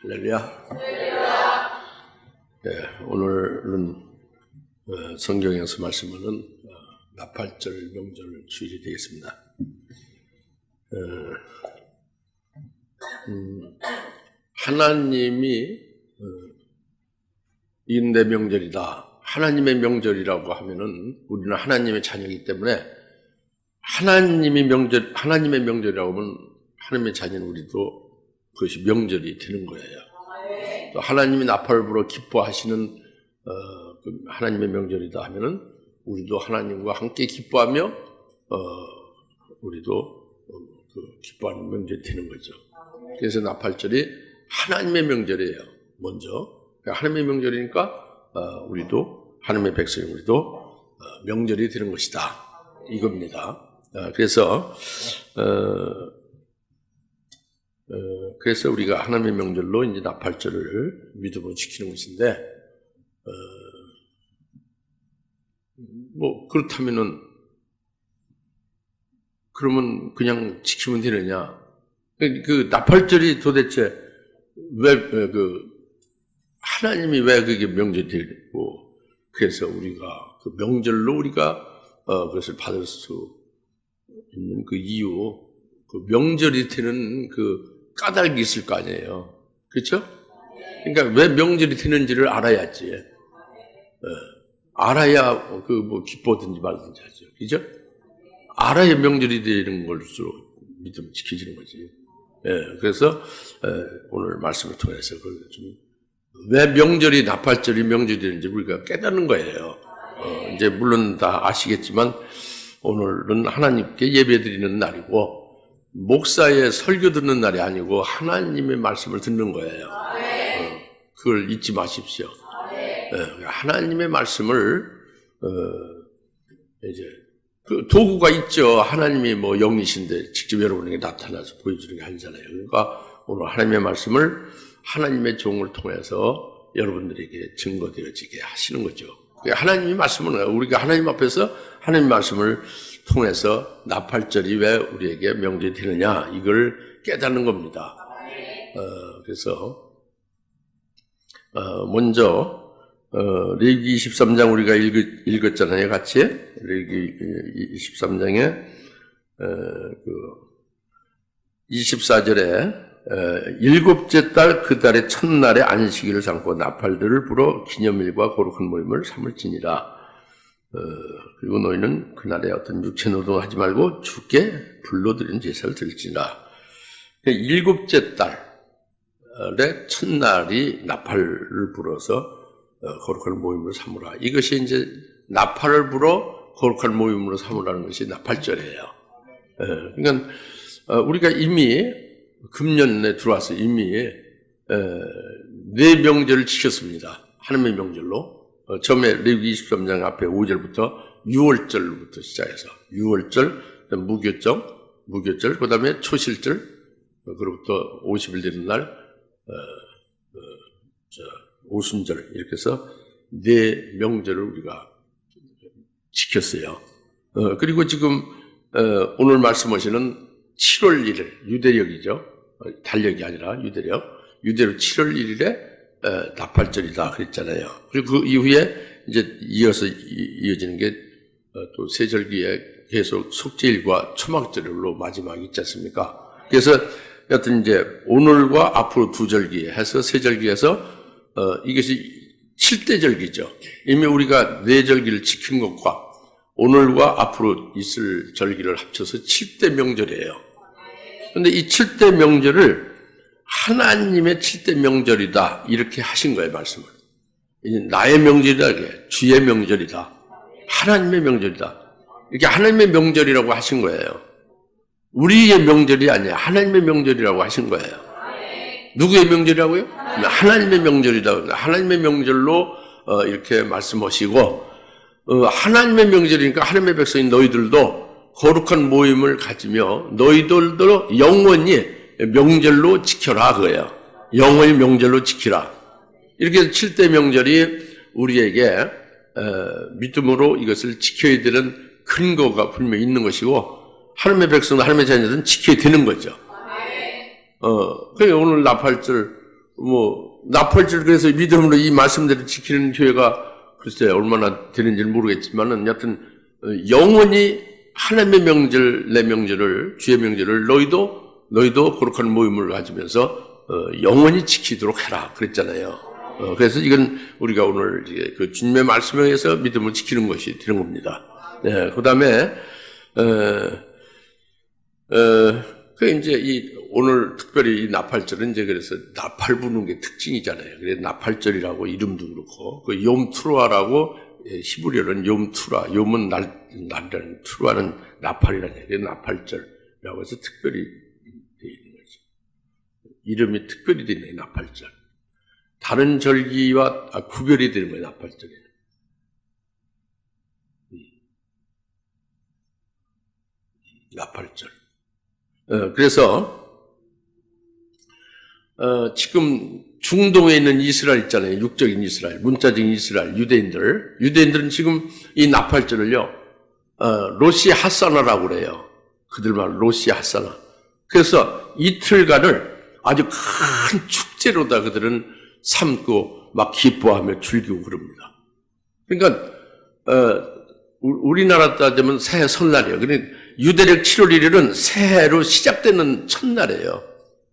할렐루야. 네, 오늘은 성경에서 말씀하는 나팔절 명절 주일이 되겠습니다. 하나님이 인내 명절이다. 하나님의 명절이라고 하면은 우리는 하나님의 자녀이기 때문에 하나님의 명절이라고 하면 하나님의 자녀는 우리도 그것이 명절이 되는 거예요. 또 하나님이 나팔을 불어 기뻐하시는 하나님의 명절이다 하면은 우리도 하나님과 함께 기뻐하며 우리도 기뻐하는 명절이 되는 거죠. 그래서 나팔절이 하나님의 명절이에요. 먼저 하나님의 명절이니까 우리도 하나님의 백성이 우리도 명절이 되는 것이다. 이겁니다. 그래서 우리가 하나님의 명절로 이제 나팔절을 믿음으로 지키는 것인데, 그렇다면은, 그러면 그냥 지키면 되느냐? 그 나팔절이 도대체 하나님이 왜 그게 명절이 되고, 그래서 우리가 그 명절로 우리가 그것을 받을 수 있는 그 이유, 그 명절이 되는 그 까닭이 있을 거 아니에요. 그렇죠? 그러니까 왜 명절이 되는지를 알아야지. 알아야 기뻐든지 말든지 하죠. 그죠? 알아야 명절이 되는 걸수록 믿음을 지켜지는 거지. 그래서 오늘 말씀을 통해서 왜 명절이 나팔절이 명절이 되는지 우리가 깨닫는 거예요. 이제 물론 다 아시겠지만 오늘은 하나님께 예배드리는 날이고 목사의 설교 듣는 날이 아니고 하나님의 말씀을 듣는 거예요. 그걸 잊지 마십시오. 하나님의 말씀을 이제 그 도구가 있죠. 하나님이 영이신데 직접 여러분에게 나타나서 보여주는 게 아니잖아요. 그러니까 오늘 하나님의 말씀을 하나님의 종을 통해서 여러분들에게 증거되어지게 하시는 거죠. 하나님의 말씀은 우리가 하나님 앞에서 하나님의 말씀을 통해서 나팔절이 왜 우리에게 명절이 되느냐 이걸 깨닫는 겁니다. 그래서 먼저 레위기 23장 우리가 읽었잖아요, 같이. 레위기 23장에 24절에 일곱째 달 그 달의 첫날에 안식일을 삼고 나팔들을 불어 기념일과 거룩한 모임을 삼을지니라. 그리고 너희는 그날에 어떤 육체 노동을 하지 말고 주께 불러드린 제사를 드릴지니라. 일곱째 달의 첫날이 나팔을 불어서 거룩한 모임을 삼으라. 이것이 이제 나팔을 불어 거룩한 모임으로 삼으라는 것이 나팔절이에요. 그러니까 우리가 이미 금년에 들어와서 이미 네 명절을 지켰습니다. 하나님의 명절로. 처음에 레위기 23장 앞에 5절부터 6월절부터 시작해서 6월절, 무교절, 그 다음에 초실절, 그로부터 50일 되는 날 오순절 이렇게 해서 네 명절을 우리가 지켰어요. 그리고 지금 오늘 말씀하시는 7월 1일 유대력이죠. 달력이 아니라 유대력 7월 1일에 나팔절이다 그랬잖아요. 그리고 그 이후에 이제 이어지는 게 또 세절기에 계속 속죄일과 초막절로 마지막이 있지 않습니까? 그래서 여튼 이제 오늘과 앞으로 두 절기에 해서 세절기에서 이것이 7대 절기죠. 이미 우리가 네 절기를 지킨 것과 오늘과 앞으로 있을 절기를 합쳐서 7대 명절이에요. 그런데 이 7대 명절을 하나님의 7대 명절이다 이렇게 하신 거예요, 말씀을. 이제 나의 명절이다, 이게 주의 명절이다, 하나님의 명절이다 이렇게 하나님의 명절이라고 하신 거예요. 우리의 명절이 아니야, 하나님의 명절이라고 하신 거예요. 누구의 명절이라고요? 하나님의 명절이다. 하나님의 명절로 이렇게 말씀하시고 하나님의 명절이니까 하나님의 백성인 너희들도 거룩한 모임을 가지며 너희들도 영원히 명절로 지켜라 그거예요. 영원히 명절로 지키라. 이렇게 해서 7대 명절이 우리에게 믿음으로 이것을 지켜야 되는 근거가 분명히 있는 것이고 하나님의 백성도 하나님의 자녀들은 지켜야 되는 거죠. 그러니까 오늘 나팔절 나팔절, 그래서 믿음으로 이 말씀대로 지키는 교회가 글쎄 얼마나 되는지는 모르겠지만은 여하튼 영원히 하나님의 명절, 내 명절을, 주의 명절을 너희도 거룩한 모임을 가지면서 영원히 지키도록 해라 그랬잖아요. 그래서 이건 우리가 오늘 그 주님의 말씀에 의해서 믿음을 지키는 것이 되는 겁니다. 네, 그 다음에 이제 오늘 특별히 이 나팔절은 이제 그래서 나팔 부는 게 특징이잖아요. 그래서 나팔절이라고 이름도 그렇고, 그 욤 투라라고 히브리어는 욤투라, 욤은 날이라는, 투라는 나팔이라는 얘기예요. 나팔절이라고 해서 특별히 되어 있는 거죠. 이름이 특별히 되어 있는 나팔절. 다른 절기와 구별이 되는 거예요, 나팔절이. 나팔절. 그래서 지금 중동에 있는 이스라엘 있잖아요. 육적인 이스라엘, 문자적인 이스라엘, 유대인들은 지금 이 나팔절을요, 로시 하사나라고 그래요. 그들 말 로시 하사나. 그래서 이틀간을 아주 큰 축제로다 그들은 삼고 막 기뻐하며 즐기고 그럽니다. 그러니까 우리나라 따지면 새해 설날이에요. 그러니까 유대력 7월 1일은 새해로 시작되는 첫날이에요.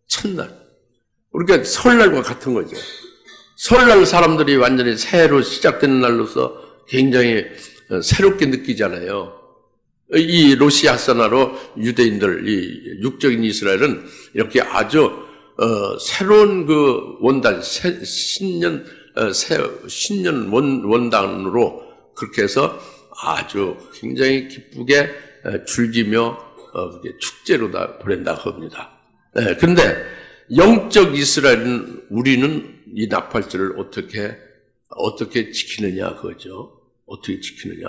첫날. 그러니까 설날과 같은 거죠. 설날 사람들이 완전히 새해로 시작되는 날로서 굉장히 새롭게 느끼잖아요. 이 로시 하사나로 유대인들, 이 육적인 이스라엘은 이렇게 아주 새로운 그 원단, 신년 원단으로 그렇게 해서 아주 굉장히 기쁘게 즐기며 축제로 다 보낸다고 합니다. 그런데 영적 이스라엘은 우리는 이 나팔절을 어떻게 지키느냐 그거죠. 어떻게 지키느냐?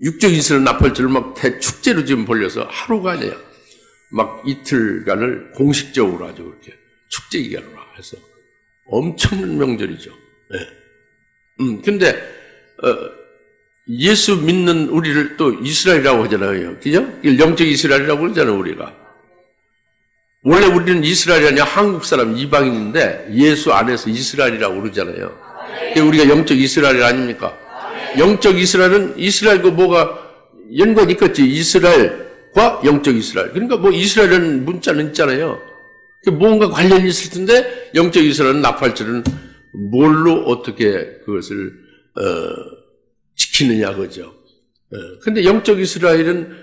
육적 이스라엘 나팔절을 막 대축제로 지금 벌려서 하루가 아니에요. 막 이틀간을 공식적으로 아주 그렇게 축제 기간으로 해서 엄청난 명절이죠. 근데 예수 믿는 우리를 또 이스라엘이라고 하잖아요. 그죠? 영적 이스라엘이라고 그러잖아요, 우리가. 원래 우리는 이스라엘이 아니라 한국 사람 이방인인데 예수 안에서 이스라엘이라고 그러잖아요. 우리가 영적 이스라엘 아닙니까? 영적 이스라엘은 이스라엘과 뭐가 연관이 있겠지. 이스라엘과 영적 이스라엘. 그러니까 뭐 이스라엘은 문자는 있잖아요. 뭔가 관련이 있을 텐데 영적 이스라엘은 나팔절은 뭘로 어떻게 그것을 지키느냐 그죠. 근데 영적 이스라엘은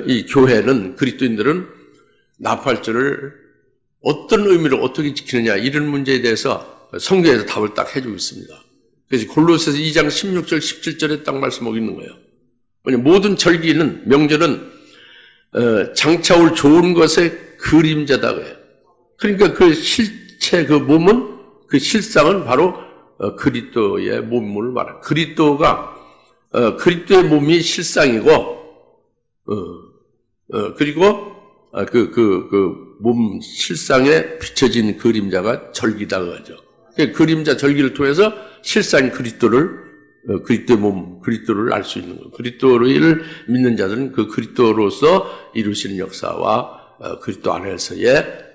이 교회는 그리스도인들은 나팔절을 어떤 의미로 어떻게 지키느냐 이런 문제에 대해서 성경에서 답을 딱 해주고 있습니다. 그래서 골로새서 2장 16절 17절에 딱 말씀하고 있는 거예요. 모든 절기는 명절은 장차 올 좋은 것의 그림자다 그래요. 그러니까 그 실체 그 몸은 그 실상은 바로 그리스도의 몸을 말합니다. 그리스도의 몸이 실상이고 그리고 몸 실상에 비춰진 그림자가 절기다 그러죠. 그림자 절기를 통해서 실상 그리스도의 몸, 그리스도를 알 수 있는 거예요. 그리스도를 믿는 자들은 그 그리스도로서 이루시는 역사와 그리스도 안에서의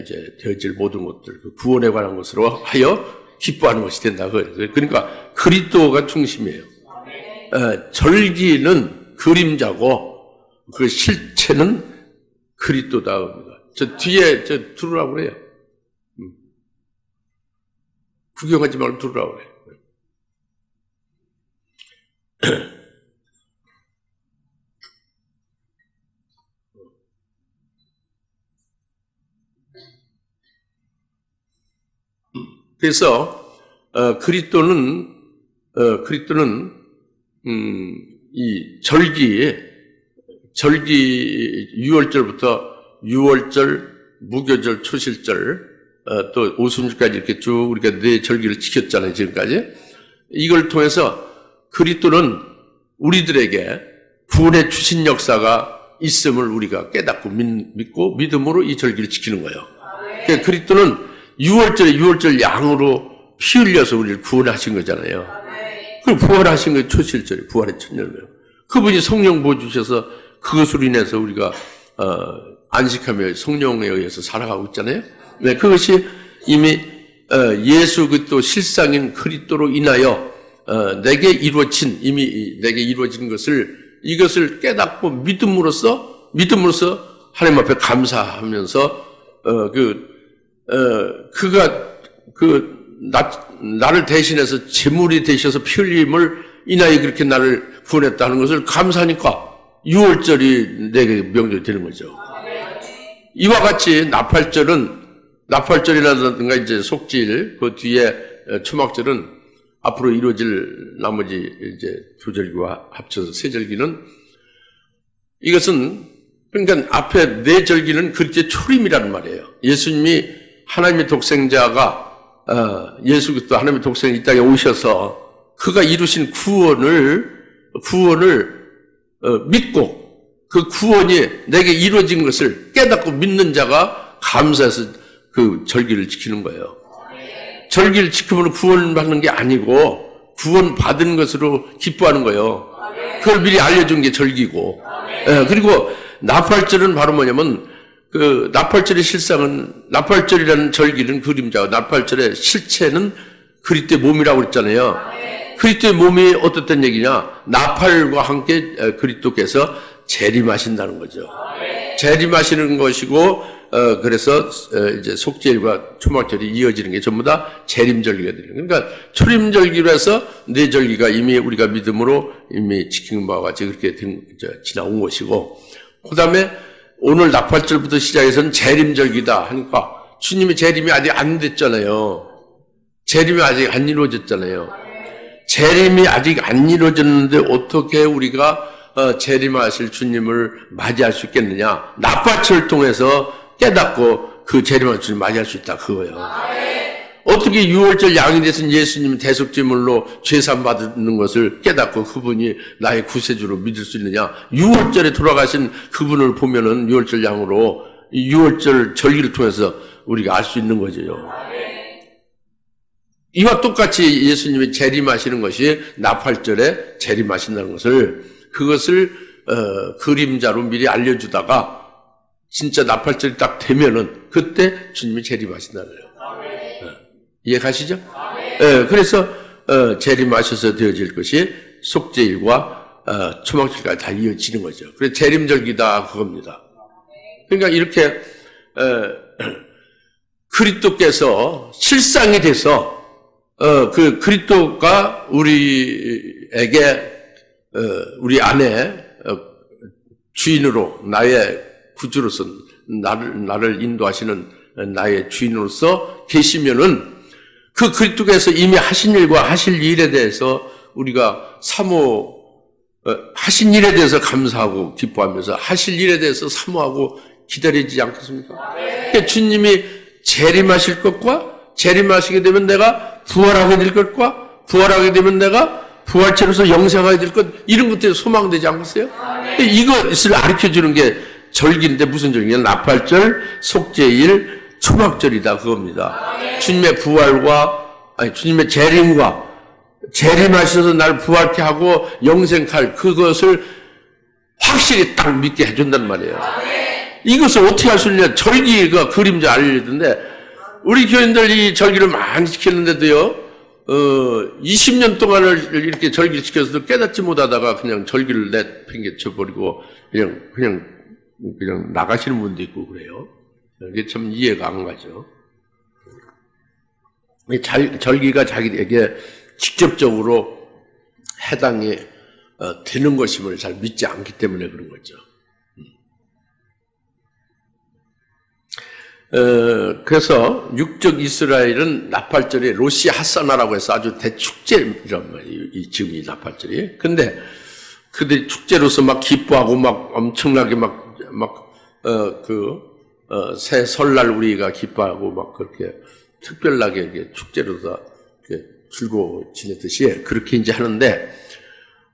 이제 되어질 모든 것들, 그 구원에 관한 것으로 하여 기뻐하는 것이 된다. 그러니까 그리스도가 중심이에요. 절기는 그림자고 그 실체는 그리스도다 합니다. 저 뒤에 들으라고 그래요. 구경하지 말고 들으라고 그래요. 그래서 그리스도는 이 절기 6월절부터 6월절, 무교절, 초실절, 또 오순절까지 이렇게 쭉 우리가 네 절기를 지켰잖아요, 지금까지. 이걸 통해서 그리스도는 우리들에게 구원의 주신 역사가 있음을 우리가 깨닫고 믿고 믿음으로 이 절기를 지키는 거예요. 그러니까 그리스도는 6월절 양으로 피 흘려서 우리를 구원하신 거잖아요. 그 부활하신 게 초실절이에요. 부활의 첫날이에요. 그분이 성령 부어주셔서 그것으로 인해서 우리가 안식하며 성령에 의해서 살아가고 있잖아요. 네, 그것이 이미 예수 그리스도 실상인 그리스도로 인하여 내게 이루어진 이미 내게 이루어진 것을 이것을 깨닫고 믿음으로써 하나님 앞에 감사하면서 나를 대신해서 제물이 되셔서 피 흘림을 인하여 그렇게 나를 구원했다는 것을 감사하니까 유월절이 내게 명절이 되는 거죠. 이와 같이 나팔절이라든가 이제 속죄일 그 뒤에 초막절은 앞으로 이루어질 나머지 이제 두 절기와 합쳐서 세 절기는 이것은 그러니까 앞에 네 절기는 그리스도의 초림이라는 말이에요. 예수님이 하나님의 독생자가 예수 그리스도 하나님의 독생자 이 땅에 오셔서 그가 이루신 구원을 믿고 그 구원이 내게 이루어진 것을 깨닫고 믿는 자가 감사해서 그 절기를 지키는 거예요. 절기를 지키면 구원받는 게 아니고 구원받은 것으로 기뻐하는 거예요. 그걸 미리 알려준 게 절기고. 그리고 나팔절은 바로 뭐냐면 그 나팔절의 실상은 나팔절이라는 절기는 그림자고 나팔절의 실체는 그리스도의 몸이라고 그랬잖아요. 그리스도의 몸이 어떻단 얘기냐? 나팔과 함께 그리스도께서 재림하신다는 거죠. 재림하시는 것이고 그래서 이제 속죄일과 초막절이 이어지는 게 전부 다 재림절기가 되는 거예요. 그러니까 초림절기로 해서 네 절기가 이미 우리가 믿음으로 이미 지킨 바와 같이 그렇게 지나온 것이고 그다음에 오늘 나팔절부터 시작해서는 재림절기다 하니까 주님의 재림이 아직 안 됐잖아요. 재림이 아직 안 이루어졌잖아요. 재림이 아직 안 이루어졌는데 어떻게 우리가 재림하실 주님을 맞이할 수 있겠느냐? 나팔절을 통해서 깨닫고 그 재림하실 주님을 맞이할 수 있다 그거예요. 어떻게 유월절 양이 되신 예수님 대속제물로 죄산 받는 것을 깨닫고 그분이 나의 구세주로 믿을 수 있느냐? 유월절에 돌아가신 그분을 보면은 유월절 양으로 유월절 절기를 통해서 우리가 알 수 있는 거죠. 이와 똑같이 예수님이 재림하시는 것이 나팔절에 재림하신다는 것을 그것을 그림자로 미리 알려주다가 진짜 나팔절이 딱 되면은 그때 주님이 재림하신다는 거예요. 이해가시죠? 그래서 재림하셔서 되어질 것이 속죄일과 초막절까지 다 이어지는 거죠. 그래서 재림절기다 그겁니다. 그러니까 이렇게 그리스도께서 실상이 돼서 그 그리스도가 우리에게 우리 안에 주인으로 나의 구주로서 나를 인도하시는 나의 주인으로서 계시면은 그 그리스도께서 이미 하신 일과 하실 일에 대해서 우리가 하신 일에 대해서 감사하고 기뻐하면서 하실 일에 대해서 사모하고 기다리지 않겠습니까? 그러니까 주님이 재림하실 것과 재림하시게 되면 내가 부활하게 될 것과 부활하게 되면 내가 부활체로서 영생하게 될 것 이런 것들이 소망되지 않겠어요? 이것을 가르쳐주는 게 절기인데 무슨 절기냐? 나팔절, 속죄일, 초막절이다 그겁니다. 주님의 부활과 주님의 재림과 재림하셔서 날 부활케 하고 영생할 그것을 확실히 딱 믿게 해준단 말이에요. 이것을 어떻게 할 수 있냐? 절기가 그림자 알려주던데 우리 교인들 이 절기를 많이 지켰는데도요 20년 동안을 이렇게 절기를 지켜서도 깨닫지 못하다가 그냥 절기를 내팽개쳐버리고 그냥 나가시는 분도 있고 그래요. 이게 참 이해가 안 가죠. 절기가 자기에게 직접적으로 해당이 되는 것임을 잘 믿지 않기 때문에 그런 거죠. 그래서 육적 이스라엘은 나팔절이 로시 하사나라고 해서 아주 대축제란 말이에요. 지금 이 나팔절이. 근데 그들이 축제로서 막 기뻐하고 막 엄청나게 새 설날 우리가 기뻐하고 막 그렇게 특별하게 이렇게 축제로서 이렇게 즐거워 지냈듯이 그렇게 이제 하는데,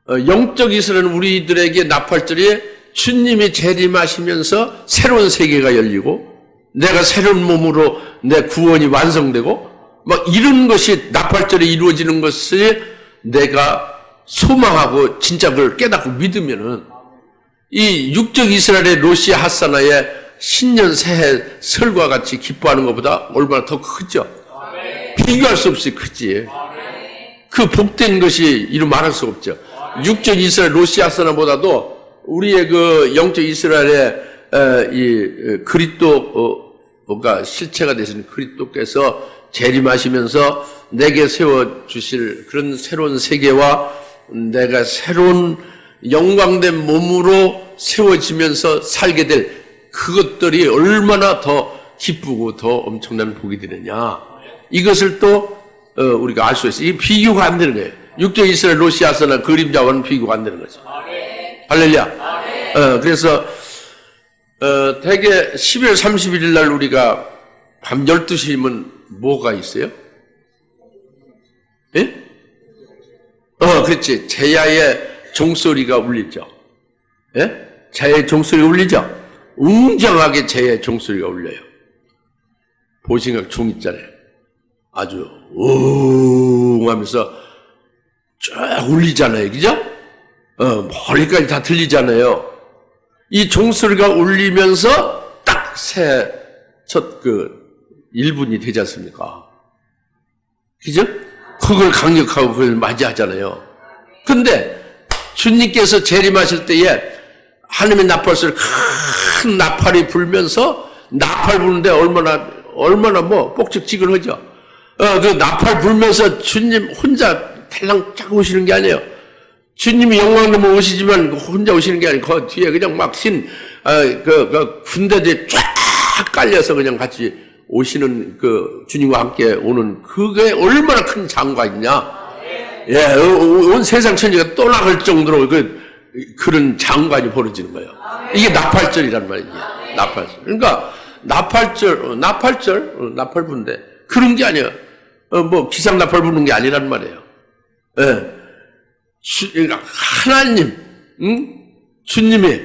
영적 이스라엘은 우리들에게 나팔절이 주님이 재림하시면서 새로운 세계가 열리고 내가 새로운 몸으로 내 구원이 완성되고 막 이런 것이 나팔절에 이루어지는 것이 내가 소망하고 진짜 그걸 깨닫고 믿으면은 이 육적 이스라엘의 로시 하사나의 신년 새해 설과 같이 기뻐하는 것보다 얼마나 더 크죠? 비교할 수 없이 크지. 그 복된 것이 이루 말할 수 없죠. 육적 이스라엘 로시아서나보다도 우리의 그 영적 이스라엘의 이 그리스도가 실체가 되신 그리스도께서 재림하시면서 내게 세워주실 그런 새로운 세계와 내가 새로운 영광된 몸으로 세워지면서 살게 될 그것들이 얼마나 더 기쁘고 더 엄청난 복이 되느냐. 이것을 또 우리가 알 수 있어요. 이게 비교가 안 되는 거예요. 육적 이스라엘 로시아서나 그림자와는 비교가 안 되는 거죠. 할렐루야. 그래서 대개 12월 31일 날 우리가 밤 12시면 뭐가 있어요? 예? 그렇지. 제야의 종소리가 울리죠. 예? 제야의 종소리가 울리죠. 웅장하게 제야의 종소리가 울려요. 보신각 종 있잖아요. 아주 웅 하면서 쫙 울리잖아요. 그죠? 머리까지 다 들리잖아요. 이 종소리가 울리면서 딱 새 첫 1분이 되지 않습니까? 그죠? 그걸 강력하고 그걸 맞이하잖아요. 근데 주님께서 재림하실 때에 하나님의 나팔소리 큰 나팔이 불면서 나팔 부는데 얼마나 뭐 뻑적지근하죠. 그 나팔 불면서 주님 혼자 달랑 쫙 오시는 게 아니에요. 주님이 영광으로 오시지만 혼자 오시는 게 아니고 그 뒤에 그냥 막 군대들이 쫙 깔려서 그냥 같이 오시는 주님과 함께 오는 그게 얼마나 큰 장과 있냐. 예, 온 세상 천지가 또 나갈 정도로 그런 장관이 벌어지는 거예요. 이게 나팔절이란 말이에요. 나팔절. 그러니까 나팔 부는데 그런 게 아니에요. 뭐 기상 나팔 부는 게 아니란 말이에요. 예. 그러니까 하나님, 주님이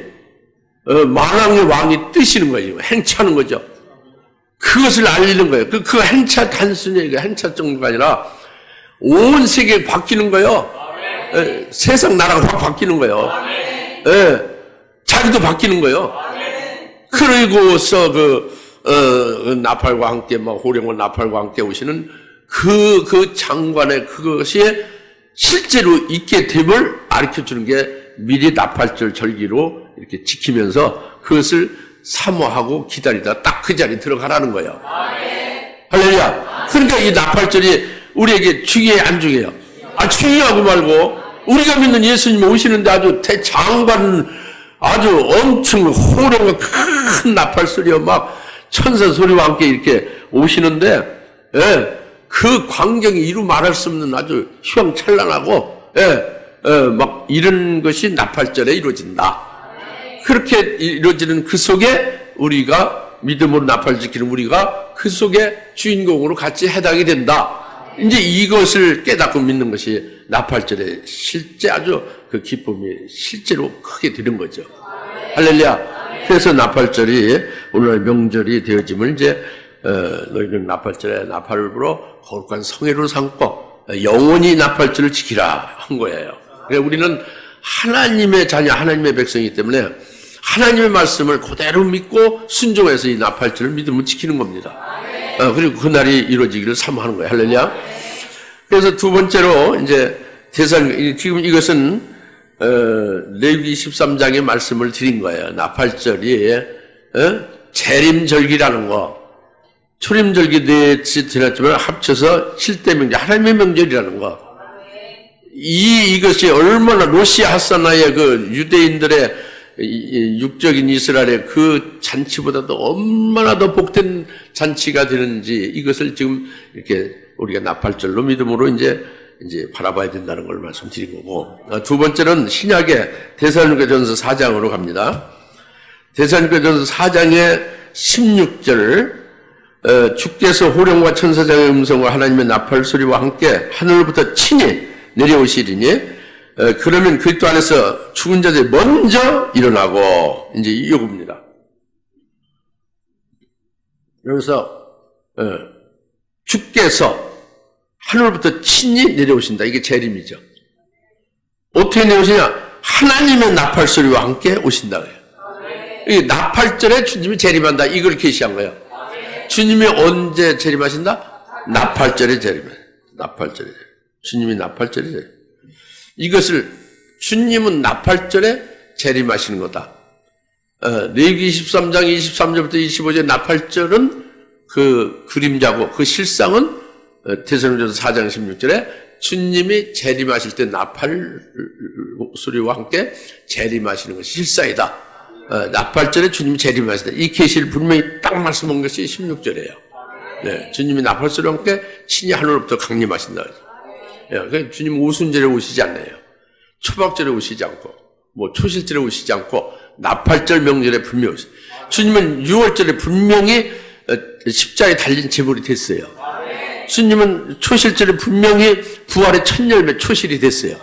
만왕의 왕이 뜨시는 거예요. 행차하는 거죠. 그것을 알리는 거예요. 그 행차 단순히 행차 정도가 아니라 온 세계에 바뀌는 거예요. 예, 세상 나라가 확 바뀌는 거예요. 예, 자기도 바뀌는 거예요. 그리고서 나팔과 함께 호령과 나팔과 함께 오시는 그 장관의 그것이 실제로 있게 됨을 가르쳐 주는 게 미리 나팔절 절기로 이렇게 지키면서 그것을 사모하고 기다리다 딱 그 자리에 들어가라는 거예요. 할렐루야. 그러니까 이 나팔절이 우리에게 중요해 안 중요해요? 중요하고 말고 우리가 믿는 예수님이 오시는데 아주 대장관 아주 엄청 호령과 큰 나팔 소리와 막 천사 소리와 함께 이렇게 오시는데 예, 그 광경이 이루 말할 수 없는 아주 휘황찬란하고 막 이런 것이 나팔절에 이루어진다. 그렇게 이루어지는 그 속에 우리가 믿음으로 나팔 지키는 우리가 그 속에 주인공으로 같이 해당이 된다. 이제 이것을 깨닫고 믿는 것이 나팔절의 실제 아주 그 기쁨이 실제로 크게 되는 거죠. 할렐루야. 그래서 나팔절이 오늘날 명절이 되어짐을 이제 너희는 나팔절에 나팔을 불어 거룩한 성회로 삼고 영원히 나팔절을 지키라 한 거예요. 그러니까 우리는 하나님의 자녀, 하나님의 백성이기 때문에 하나님의 말씀을 그대로 믿고 순종해서 이 나팔절을 믿음을 지키는 겁니다. 그리고 그날이 이루어지기를 사모하는 거예요. 할렐루야. 그래서 두 번째로 이제 지금 이것은 레위기 13장의 말씀을 드린 거예요. 나팔절이 재림절기라는 거, 초림절기 넷이 지났지만 합쳐서 7대 명절, 하나님의 명절이라는 거. 이것이 얼마나 로시아 하사나의 그 유대인들의 육적인 이스라엘의 그 잔치보다도 얼마나 더 복된 잔치가 되는지 이것을 지금 이렇게 우리가 나팔절로 믿음으로 이제 바라봐야 된다는 걸 말씀드린 거고, 두 번째는 신약의 데살로니가전서 4장으로 갑니다. 데살로니가전서 4장의 16절, 주께서 호령과 천사장의 음성과 하나님의 나팔 소리와 함께 하늘로부터 친히 내려오시리니 그러면 그리스도 안에서 죽은 자들이 먼저 일어나고, 이제 이겁니다. 여기서 주께서 하늘로부터 친히 내려오신다. 이게 재림이죠. 어떻게 내려오시냐? 하나님의 나팔 소리와 함께 오신다. 이 나팔절에 주님이 재림한다. 이걸 계시한 거예요. 주님이 언제 재림하신다? 나팔절에 재림해. 나팔절에 재림. 주님이 나팔절에 재림. 이것을 주님은 나팔절에 재림하시는 거다. 레위기 23장 23절부터 25절 나팔절은 그 그림자고 그 실상은 데살로니가서 4장 16절에 주님이 재림하실 때 나팔 소리와 함께 재림하시는 것이 실상이다. 나팔절에 주님이 재림하시다. 이 계시를 분명히 딱 말씀한 것이 16절이에요. 네, 주님이 나팔 소리와 함께 신이 하늘로부터 강림하신다. 네, 주님은 오순절에 오시지 않네요. 초막절에 오시지 않고 뭐 초실절에 오시지 않고 나팔절 명절에 분명히 오시죠. 주님은 6월절에 분명히 십자가에 달린 제물이 됐어요. 주님은 초실절에 분명히 부활의 첫 열매 초실이 됐어요.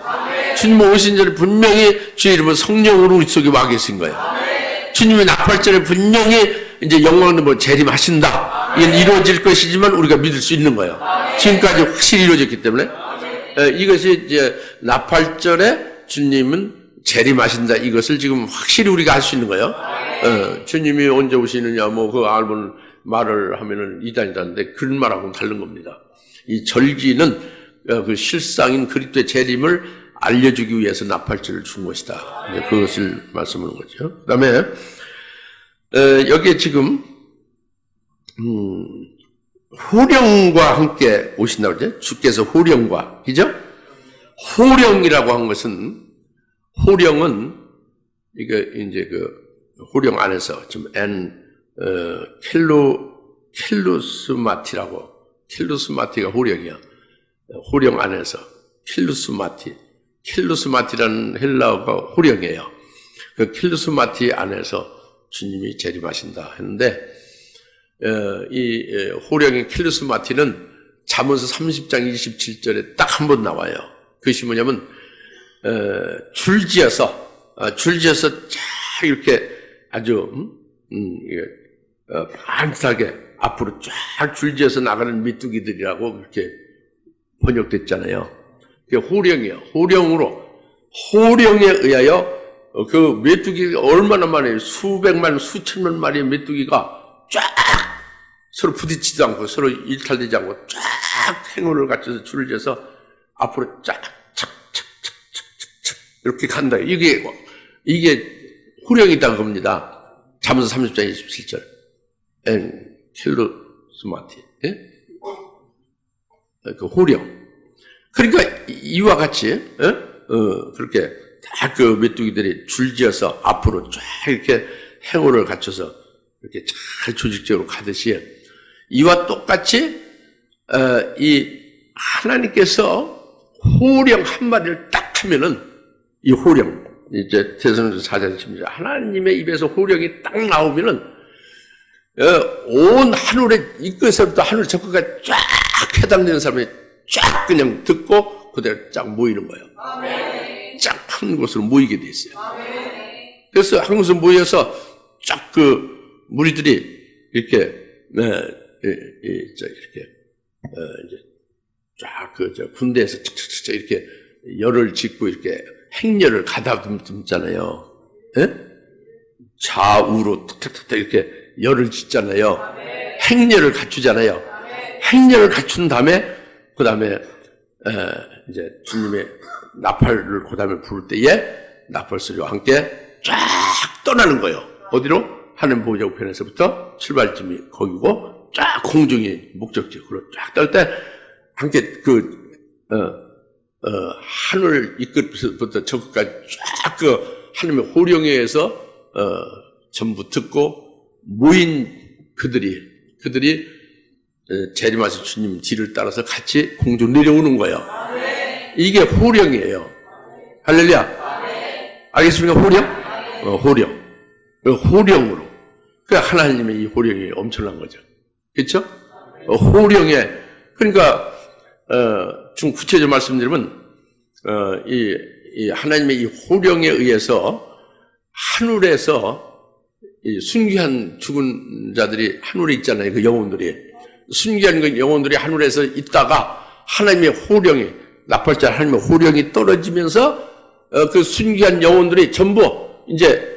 주님은 오신절에 분명히 주의 이름은 성령으로 우리 속에 와 계신 거예요. 주님의 나팔절에 분명히 이제 영광으로 뭐 재림하신다. 이건 이루어질 것이지만 우리가 믿을 수 있는 거예요. 지금까지 확실히 이루어졌기 때문에 이것이 이제 나팔절에 주님은 재림하신다. 이것을 지금 확실히 우리가 알 수 있는 거예요. 주님이 언제 오시느냐 뭐 그 알면 말을 하면은 이단이다는데 그런 말하고는 다른 겁니다. 이 절기는 그 실상인 그리스도의 재림을 알려주기 위해서 나팔절을 준 것이다. 이제 그것을 말씀하는 거죠. 그다음에 여기에 지금 호령과 함께 오신다고 그러죠. 주께서 호령과, 그죠? 호령이라고 한 것은 호령은 이게 이제 그 호령 안에서 지금 켈루스마티라고, 켈루스마티가 호령이야. 호령 안에서 켈루스마티라는 헬라어가 호령이에요. 그 켈루스마티 안에서 주님이 재림하신다 했는데 이 호령의 켈루스마티는 잠언서 30장 27절에 딱 한 번 나와요. 그것이 뭐냐면 줄지어서 쫙 이렇게 아주 반듯하게 앞으로 쫙 줄지어서 나가는 메뚜기들이라고 그렇게 번역됐잖아요. 그게 호령이에요. 호령에 의하여 그 메뚜기가 얼마나 많아요. 수백만, 수천만 마리의 메뚜기가 쫙 서로 부딪히지도 않고 서로 일탈되지 않고 쫙 행운을 갖춰서 줄을 지어서 앞으로 쫙 이렇게 간다. 이게 호령이다 겁니다. 잠언서 30장 27절. 켈루스마티. 예? 그 호령. 그러니까 이와 같이 그렇게 다 그 메뚜기들이 줄지어서 앞으로 쫙 이렇게 행운을 갖춰서 이렇게 잘 조직적으로 가듯이 이와 똑같이 이 하나님께서 호령 한 마디를 딱 하면은 이 호령 이제 데살로니가서 4장 10절 하나님의 입에서 호령이 딱 나오면은 온 하늘에 이끝에서부터 하늘 저 끝까지 쫙 해당되는 사람이 쫙 그냥 듣고 그대로 쫙 모이는 거예요. 쫙 한 곳으로 모이게 돼 있어요. 그래서 한 곳으로 모여서 쫙 그 무리들이 이렇게 이렇게 이제 쫙 그 군대에서 쫙 이렇게 열을 짓고 이렇게 행렬을 가다듬잖아요. 예? 좌우로 탁탁탁 이렇게 열을 짓잖아요. 행렬을 갖추잖아요. 행렬을 갖춘 다음에 그 다음에 이제 주님의 나팔을 그 다음에 부를 때에 나팔 소리와 함께 쫙 떠나는 거예요. 어디로? 하늘 보호자 우편에서부터 출발점이 거기고 쫙 공중이 목적지로 쫙 떨 때 함께 하늘 이 끝부터 저 끝까지 쫙 그 하나님의 호령에 의해서 전부 듣고 모인 그들이 재림하신 주님 뒤를 따라서 같이 공중 내려오는 거예요. 이게 호령이에요. 할렐루야. 알겠습니까? 호령. 호령으로. 그 하나님의 이 호령이 엄청난 거죠. 그렇죠? 호령에 그러니까 좀 구체적으로 말씀드리면 이 하나님의 이 호령에 의해서 하늘에서 이 순귀한 죽은 자들이 하늘에 있잖아요. 그 영혼들이 순귀한 그 영혼들이 하늘에서 있다가 하나님의 호령이 나팔절 하나님의 호령이 떨어지면서 그 순귀한 영혼들이 전부 이제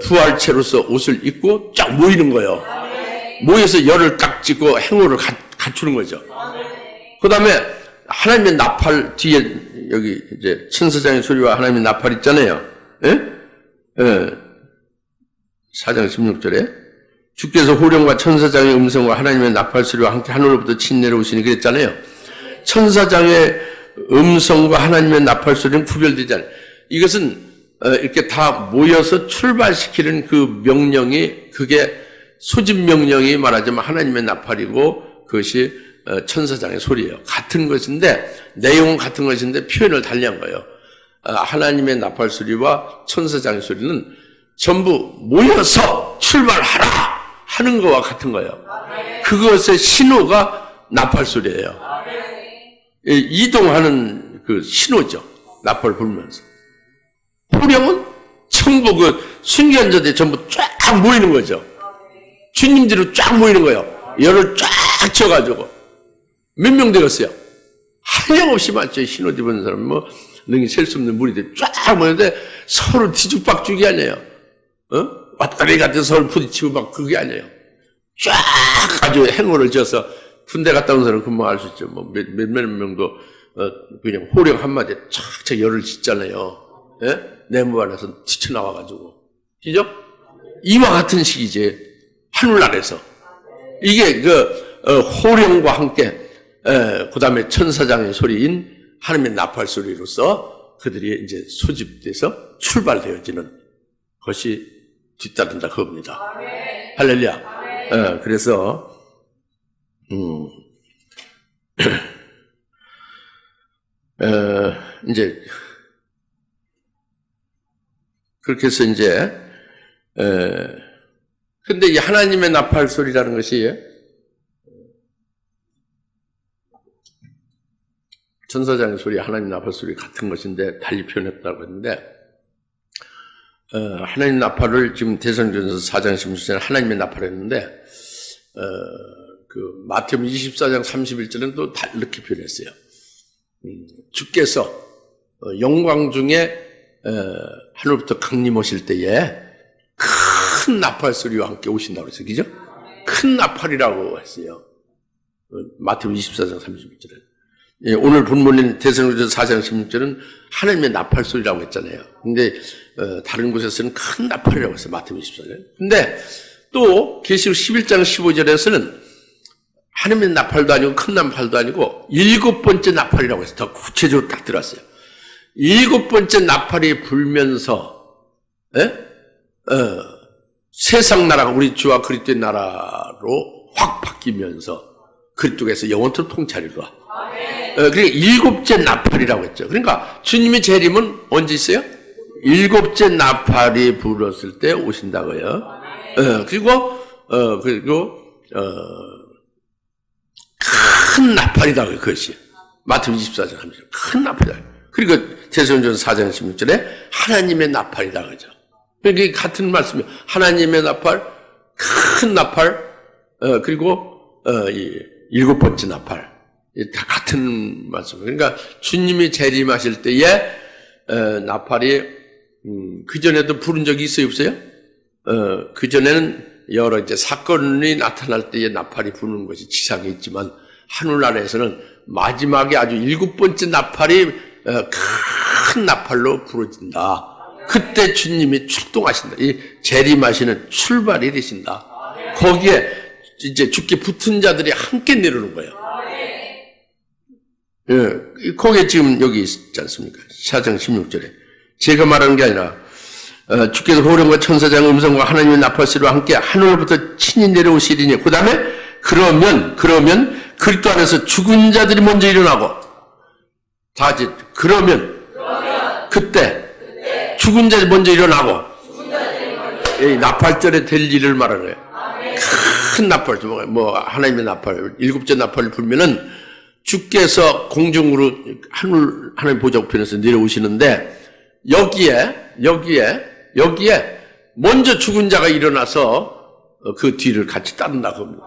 부활체로서 옷을 입고 쫙 모이는 거예요. 모여서 열을 딱 찍고 행호를 갖추는 거죠. 그 다음에 하나님의 나팔 뒤에 여기 이제 천사장의 소리와 하나님의 나팔 있잖아요. 예? 4장 16절에 주께서 호령과 천사장의 음성과 하나님의 나팔 소리와 함께 하늘로부터 친 내려오시니 그랬잖아요. 천사장의 음성과 하나님의 나팔 소리는 구별되지 않아요. 이것은 이렇게 다 모여서 출발시키는 그 명령이, 그게 소집 명령이 말하자면 하나님의 나팔이고 그것이 천사장의 소리예요. 같은 것인데, 내용은 같은 것인데 표현을 달리한 거예요. 하나님의 나팔 소리와 천사장의 소리는 전부 모여서 출발하라 하는 거와 같은 거예요. 그것의 신호가 나팔 소리예요. 이동하는 그 신호죠. 나팔 불면서. 호령은 전부 그 순교한자들이 전부 쫙 모이는 거죠. 주님들이 쫙 모이는 거예요. 열을 쫙 쳐가지고. 몇 명 되었어요? 한량없이 많죠. 신옷 입은 사람, 능히 셀 수 없는 무리들이 쫙 모이는데 서로 뒤죽박죽이 아니에요. 왔다리 갔다 서로 부딪히고 막 그게 아니에요. 쫙 아주 행호를 지어서 군대 갔다 온 사람 금방 알 수 있죠. 몇 명도 그냥 호령 한마디에 착착 열을 짓잖아요. 예? 내무 안에서 튀쳐나와가지고. 그죠? 이와 같은 식이지. 하늘나라에서. 이게 호령과 함께, 그 다음에 천사장의 소리인 하나님의 나팔 소리로서 그들이 이제 소집돼서 출발되어지는 것이 뒤따른다 그겁니다. 할렐루야. 그래서, 이제, 그렇게 해서 이제, 근데 이 하나님의 나팔 소리라는 것이 천사장의 소리, 하나님 나팔 소리 같은 것인데 달리 표현했다고 했는데, 하나님 나팔을 지금 대성전서 4장 16절에 하나님의 나팔을 했는데, 그 마태복음 24장 31절은 또 이렇게 표현했어요. 주께서 영광 중에 하늘부터 강림 오실 때에 큰 나팔 소리와 함께 오신다고 했어요. 그죠? 큰 나팔이라고 했어요. 마태복음 24장 31절에. 예, 오늘 본문인 대성전서 4장 16절은 하나님의 나팔 소리라고 했잖아요. 근데 다른 곳에서는 큰 나팔이라고 했어요. 마태복음 24절. 근데 또 계시록 11장 15절에서는 하나님의 나팔도 아니고 큰 나팔도 아니고 7번째 나팔이라고 해서 더 구체적으로 딱 들었어요. 7번째 나팔이 불면서 세상 나라가 우리 주와 그리스도의 나라로 확 바뀌면서 그리스도께서 영원토록 통치하리라. 그러니까 7째 나팔이라고 했죠. 그러니까 주님의 재림은 언제 있어요? 7째 나팔이 불었을 때 오신다고요. 그리고 큰 나팔이다 그것이. 마태복음 24장 30절 큰 나팔이다. 그리고 대성전서 4장 16절에 하나님의 나팔이다 그죠. 이게 같은 말씀이에요. 하나님의 나팔, 큰 나팔, 그리고 7번째 나팔. 다 같은 말씀이에요. 그러니까 주님이 재림하실 때에 나팔이 그전에도 부른 적이 있어요 없어요? 그전에는 여러 이제 사건이 나타날 때에 나팔이 부는 것이 지상에 있지만 하늘나라에서는 마지막에 아주 7번째 나팔이 큰 나팔로 부러진다. 그때 주님이 출동하신다. 이 재림하시는 출발이 되신다. 거기에 이제 죽게 붙은 자들이 함께 내려오는 거예요. 예, 거기에 지금 여기 있지 않습니까? 4장 16절에. 제가 말하는 게 아니라, 주께서 호령과 천사장의 음성과 하나님의 나팔 소리와 함께 하늘로부터 친히 내려오시리니, 그 다음에, 그러면, 그리스도 안에서 죽은 자들이 먼저 일어나고, 다시, 그때, 죽은 자들이 먼저 일어나고, 나팔절에 될 일을 말하는 거예요. 큰 나팔, 하나님의 나팔, 7째 나팔을 불면은, 주께서 공중으로 하나님 보좌 우편에서 내려오시는데 여기에 먼저 죽은 자가 일어나서 그 뒤를 같이 따른다 겁니다.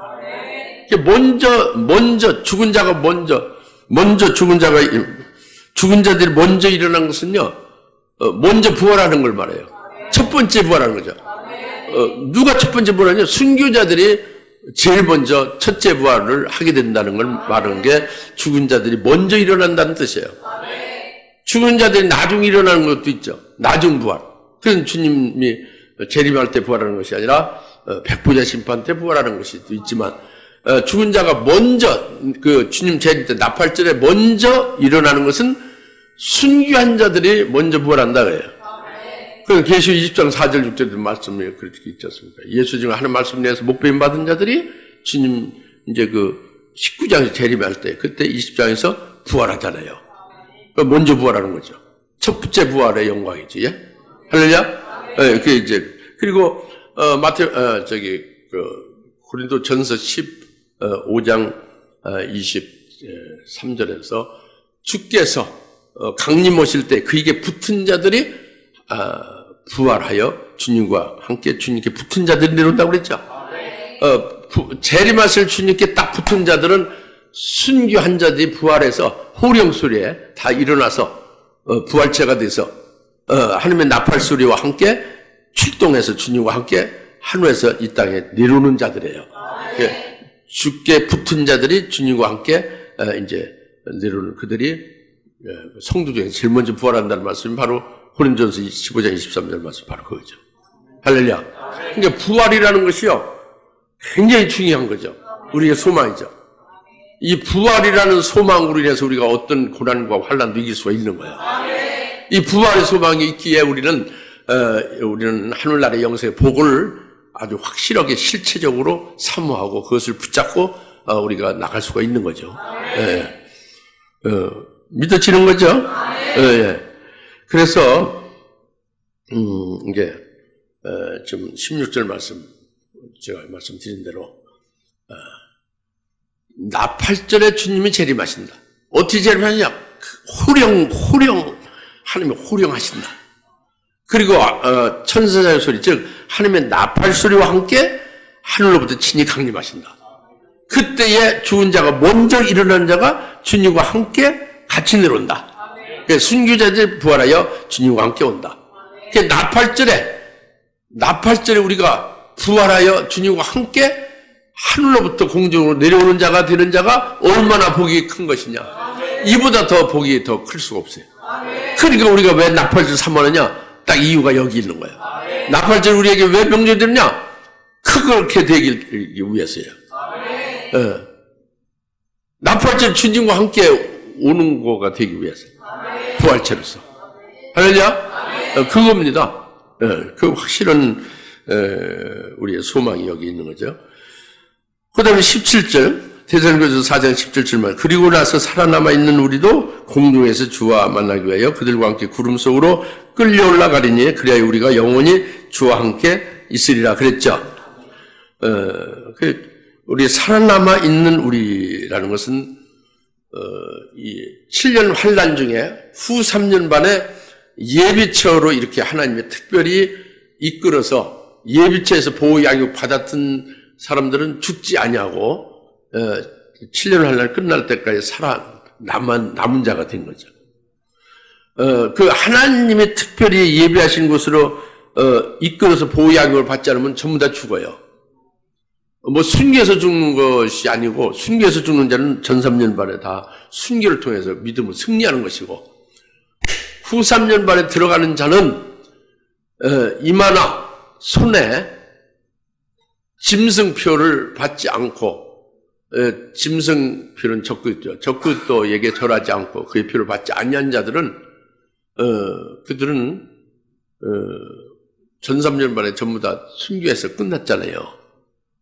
먼저 죽은 자들이 먼저 일어난 것은요, 먼저 부활하는 걸 말해요. 첫 번째 부활하는 거죠. 누가 첫 번째 부활하냐? 순교자들이 제일 먼저 첫째 부활을 하게 된다는 걸 말하는 게 죽은 자들이 먼저 일어난다는 뜻이에요. 죽은 자들이 나중에 일어나는 것도 있죠. 나중 부활. 그래서 주님이 재림할 때 부활하는 것이 아니라 백보자 심판 때 부활하는 것이 있지만 죽은 자가 먼저 그 주님 재림 때 나팔절에 먼저 일어나는 것은 순교한 자들이 먼저 부활한다 그래요. 그 계시록 20장 4절 6절 말씀이 그렇게 있지 않습니까? 예수 중에 하는 말씀 내에서 목배임 받은 자들이 주님 이제 그 19장에서 재림할 때 그때 20장에서 부활하잖아요. 먼저 부활하는 거죠. 첫 번째 부활의 영광이지. 예? 할렐루야? 예, 그 이제 그리고 고린도 전서 15장 23절에서 주께서 강림 오실 때 그에게 붙은 자들이 부활하여 주님과 함께 주님께 붙은 자들이 내려온다고 그랬죠. 재림하실 주님께 딱 붙은 자들은 순교한 자들이 부활해서 호령 소리에 다 일어나서 부활체가 돼서 하나님의 나팔 소리와 함께 출동해서 주님과 함께 하늘에서 이 땅에 내려오는 자들이에요. 주께 붙은 자들이 주님과 함께 이제 내려오는 그들이 성도 중에 제일 먼저 부활한다는 말씀이 바로 고린도전서 15장 23절 말씀 바로 그거죠. 할렐루야. 그러니까 부활이라는 것이요 굉장히 중요한 거죠. 우리의 소망이죠. 이 부활이라는 소망으로 인해서 우리가 어떤 고난과 환난도 이길 수가 있는 거예요. 이 부활의 소망이 있기에 우리는 하늘나라의 영생의 복을 아주 확실하게 실체적으로 사모하고 그것을 붙잡고 우리가 나갈 수가 있는 거죠. 예. 믿어지는 거죠. 예. 그래서 이제 좀 16절 말씀 제가 말씀드린 대로 나팔절에 주님이 재림하신다. 어떻게 재림하시냐? 호령 하나님이 호령하신다. 그리고 천사의 소리 즉 하나님의 나팔 소리와 함께 하늘로부터 친히 강림하신다. 그때에 죽은 자가 먼저 일어나는 자가 주님과 함께 같이 내려온다. 순교자들 부활하여 주님과 함께 온다. 나팔절에 우리가 부활하여 주님과 함께 하늘로부터 공중으로 내려오는 자가 되는 자가 얼마나 복이 큰 것이냐. 이보다 더 복이 더 클 수가 없어요. 그러니까 우리가 왜 나팔절 사모하느냐? 딱 이유가 여기 있는 거예요. 나팔절 우리에게 왜 명절이 되느냐? 크게 되기 위해서예요. 나팔절 주님과 함께 오는 거가 되기 위해서. 부활체로서. 할렐루야? 그겁니다. 그 확실한 우리의 소망이 여기 있는 거죠. 그 다음에 17절 데살로니가서 4장 17절만 그리고 나서 살아남아 있는 우리도 공중에서 주와 만나기 위하여 그들과 함께 구름 속으로 끌려 올라가리니 그래야 우리가 영원히 주와 함께 있으리라 그랬죠. 우리 살아남아 있는 우리라는 것은 이 7년 환난 중에 후 3년 반에 예비처로 이렇게 하나님이 특별히 이끌어서 예비처에서 보호 양육 받았던 사람들은 죽지 아니하고 7년 환난 끝날 때까지 남은 자가 된 거죠. 그 하나님이 특별히 예비하신 곳으로 이끌어서 보호 양육을 받지 않으면 전부 다 죽어요. 순교해서 죽는 것이 아니고 순교해서 죽는 자는 전 3년 반에 다 순교를 통해서 믿음을 승리하는 것이고 후 3년 반에 들어가는 자는 이마나 손에 짐승표를 받지 않고 짐승표는 적그죠. 적그도에게 절하지 않고 그의 표를 받지 아니한 자들은 그들은 전 3년 반에 전부 다 순교해서 끝났잖아요.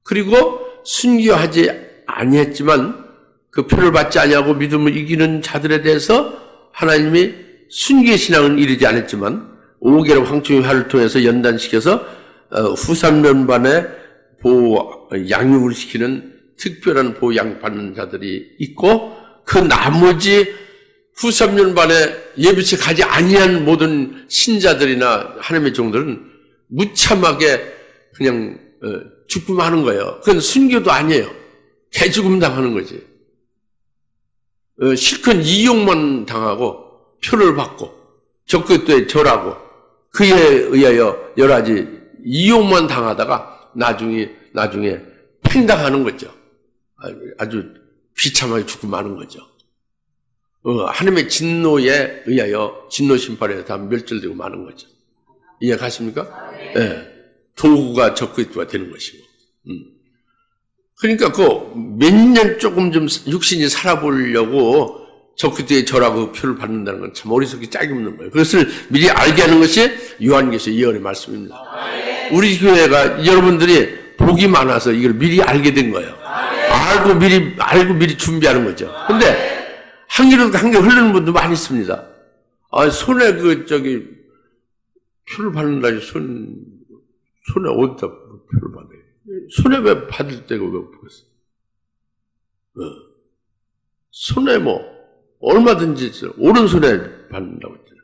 그리고 순교하지 아니했지만 그 표를 받지 아니하고 믿음을 이기는 자들에 대해서 하나님이 순교의 신앙은 이르지 않았지만 5개월 황충의 화를 통해서 연단시켜서 후 3년 반에 보호 양육을 시키는 특별한 보호 양육 받는 자들이 있고 그 나머지 후 3년 반에 예비치 가지 아니한 모든 신자들이나 하나님의 종들은 무참하게 그냥 죽음하는 거예요. 그건 순교도 아니에요. 개죽음 당하는 거지. 실컷 이용만 당하고 표를 받고 적그도에 절하고 그에 의하여 여러 가지 이용만 당하다가 나중에 팽당하는 거죠. 아주 비참하게 죽고 마는 거죠. 하나님의 진노에 의하여 진노 심판에 다 멸절되고 마는 거죠. 이해 가십니까? 네. 도구가 적그리스도가 되는 것이고. 그러니까 몇 년 조금 좀 육신이 살아보려고 적그리스도의 절하고 표를 받는다는 건 참 어리석기 짝이 없는 거예요. 그것을 미리 알게 하는 것이 요한계시의 예언의 말씀입니다. 우리 교회가 여러분들이 복이 많아서 이걸 미리 알게 된 거예요. 알고 미리 준비하는 거죠. 근데 한결 흐르는 분도 많이 있습니다. 손에 표를 받는다니 손에 어디다 표를 받아요? 손에 왜 받을 때가 왜 없겠어? 손에 얼마든지 있어요. 오른손에 받는다고 했잖아요.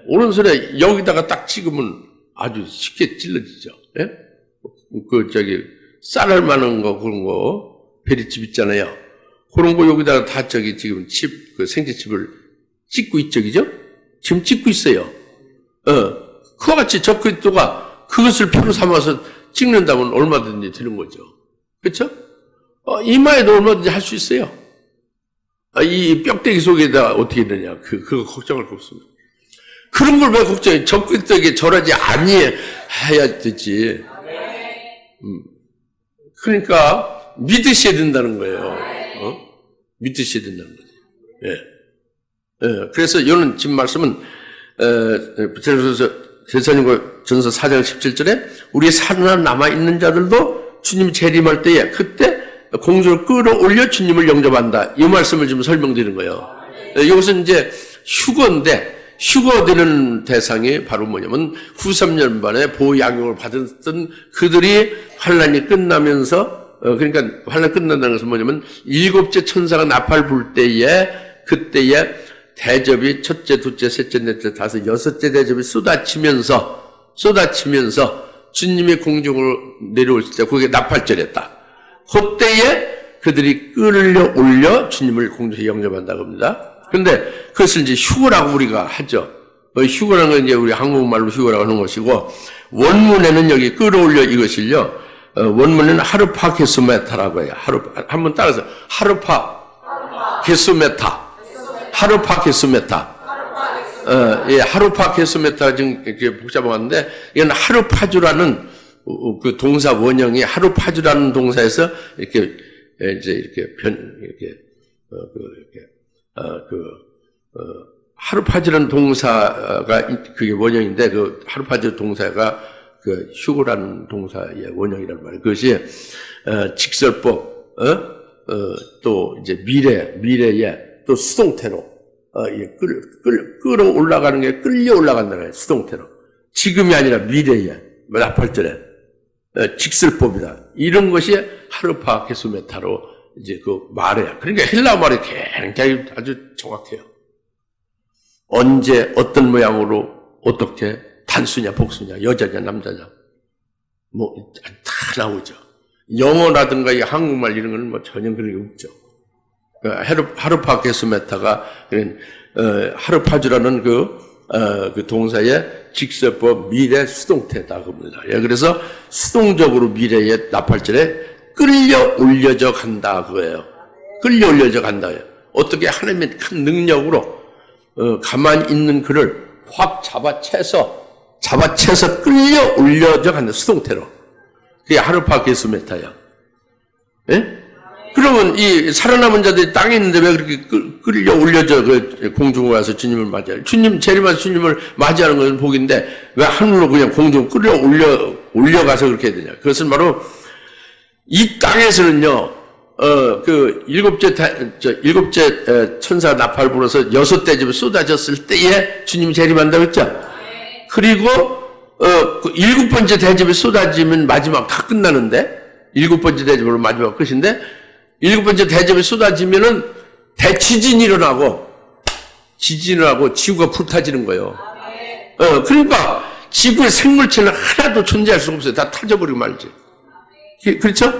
오른손에 여기다가 딱 찍으면 아주 쉽게 찔러지죠. 예? 쌀알 많은 거, 그런 거, 베리칩 있잖아요. 그런 거 여기다가 다 지금 생지칩을 찍고 있죠, 그죠? 지금 찍고 있어요. 그와 같이 적그리스도가 그것을 표로 삼아서 찍는다면 얼마든지 되는 거죠. 그렇죠? 이마에도 얼마든지 할 수 있어요. 이 뼈대기 속에다 어떻게 되냐, 그거 걱정할 거 없습니다. 그런 걸 왜 걱정해? 적그리스도에게 절하지 아니해야 되지. 그러니까 믿으셔야 된다는 거예요. 믿으셔야 된다는 거죠. 예. 그래서 이런 지금 말씀은 데살로니가 전서 4장 17절에 우리의 살아나 남아있는 자들도 주님이 재림할 때에 그때 공주를 끌어올려 주님을 영접한다. 이 말씀을 지금 설명드리는 거예요. 이것은 이제 휴거인데 휴거되는 대상이 바로 뭐냐면 93년 반에 보양육을 받았던 그들이 환란이 끝나면서 그러니까 환란 끝난다는 것은 뭐냐면 일곱째 천사가 나팔 불 때에 그때에 대접이 첫째, 둘째, 셋째, 넷째, 다섯, 여섯째 대접이 쏟아지면서 주님이 공중으로 내려올 때 그게 나팔절이었다. 그때에 그들이 끌려올려 주님을 공중에 영접한다고 합니다. 그런데 그것을 이제 휴거라고 우리가 하죠. 휴거라는 건 이제 우리 한국말로 휴거라고 하는 것이고 원문에는 여기 끌어올려 이것을요. 원문에는 하르파 게소메타라고 해요. 한번 따라서 하르파 게소메타. 하르파 게소메타. 하르파 게소메타가 지금 이렇게 복잡한데 이건 하르파주라는 그 동사 원형이 하르파주라는 동사에서 이렇게 하르파주라는 동사가 그게 원형인데 그 하르파주 동사가 그 휴거라는 동사의 원형이란 말이에요. 그것이 직설법, 또 이제 미래에 또 수동태로 끌어 올라가는 게 끌려 올라간다는 거예요. 수동태로. 지금이 아니라 미래에 나팔절에 직설법이다. 이런 것이 하르파 게소메타로 이제 그 말이에요. 그러니까 헬라 말이 굉장히 아주 정확해요. 언제 어떤 모양으로 어떻게 단수냐 복수냐 여자냐 남자냐 다 나오죠. 영어라든가 이 한국말 이런 거는 전혀 그런 게 없죠. 하르파 게소메타가 하르파주라는 그 동사의 직설법 미래 수동태다 겁니다. 그래서 수동적으로 미래의 나팔절에 끌려 올려져 간다 그거예요. 끌려 올려져 간다. 어떻게 하나님의 큰 능력으로 가만히 있는 그를 확 잡아채서 끌려 올려져 간다. 수동태로. 그게 하르파 게소메타야. 예? 그러면 이 살아남은 자들이 땅에 있는데 왜 그렇게 끌려 올려져 공중으로 와서 주님을 맞이하는 주님 재림하서 주님을 맞이하는 것은 복인데 왜 하늘로 그냥 공중으로 끌려 올려가서 그렇게 해야 되냐? 그것은 바로 이 땅에서는요. 그 일곱째 천사 나팔 불어서 여섯 대접이 쏟아졌을 때에 주님이 재림한다고 했죠. 그리고 그 일곱 번째 대접이 쏟아지면 마지막 다 끝나는데 일곱 번째 대접으로 마지막 끝인데 일곱 번째 대접이 쏟아지면은 대지진이 일어나고 지구가 불타지는 거예요. 그러니까 지구의 생물체는 하나도 존재할 수가 없어요. 다 타져버리고 말지. 그렇죠?